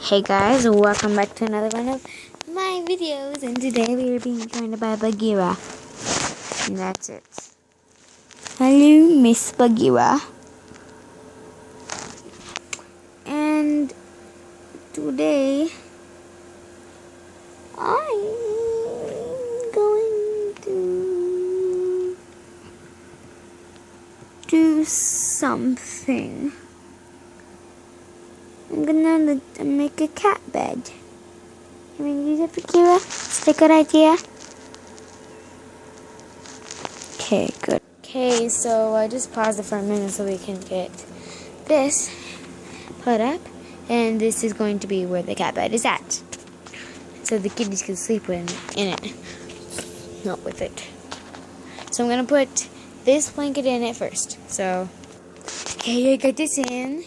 Hey guys, welcome back to another one of my videos, and today we are being joined by Bagheera. And that's it. Hello, Miss Bagheera. And today I'm going to do something. I'm gonna make a cat bed. Can we use it, Bagheera? Is that a good idea? Okay, good. Okay, so I just paused it for a minute so we can get this put up. And this is going to be where the cat bed is at. So the kitties can sleep in it. Not with it. So I'm gonna put this blanket in it first. So, okay, I got this in.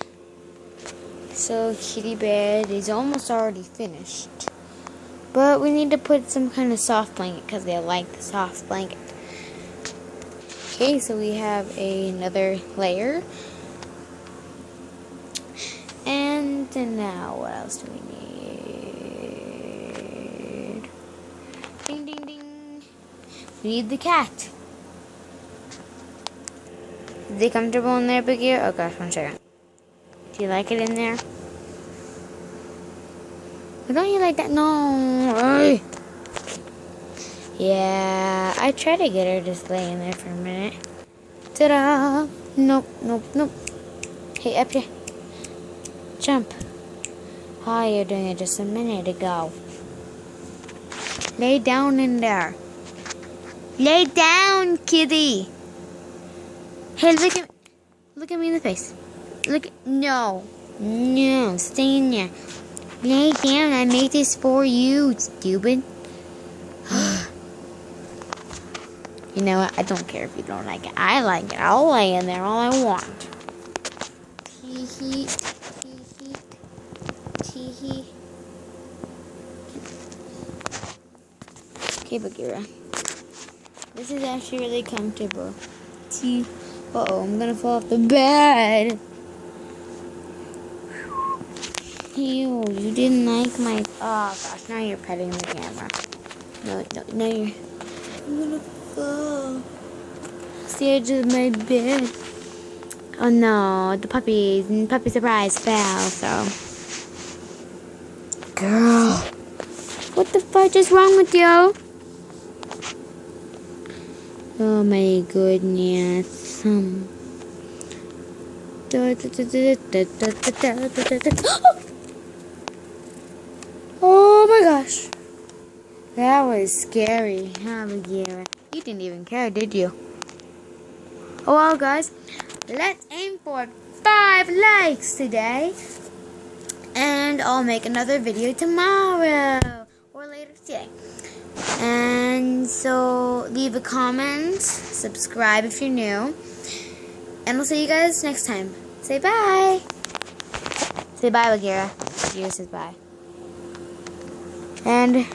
So kitty bed is almost already finished. But we need to put some kind of soft blanket because they like the soft blanket. Okay, so we have another layer. And now what else do we need? Ding ding ding. We need the cat. Is it comfortable in there, Bagheera? Oh gosh, one second. Do you like it in there? Why don't you like that? No. Ugh. Yeah, I tried to get her to stay in there for a minute. Ta-da! Nope, nope, nope. Hey, up here. Jump. Oh, you're doing it just a minute ago. Lay down in there. Lay down, kitty. Hey, look at me. Look at me in the face. No. No, stay in there. Lay down, I made this for you, stupid. You know what? I don't care if you don't like it. I like it. I'll lay in there all I want. Tee-hee. Tee-hee. Tee-hee. Okay, Bagheera. This is actually really comfortable. Uh-oh, I'm gonna fall off the bed. Ew, you didn't like my... Oh, gosh, now you're petting the camera. No, you're... I'm gonna fall. It's the edge of my bed. Oh, no, the puppy surprise fell, so... Girl, what the fuck is wrong with you? Oh, my goodness. Oh my gosh. That was scary, huh, Bagheera? You didn't even care, did you? Oh well, guys. Let's aim for 5 likes today. And I'll make another video tomorrow. Or later today. And so, leave a comment. Subscribe if you're new. And I'll see you guys next time. Say bye. Say bye, Bagheera. Bagheera says bye. And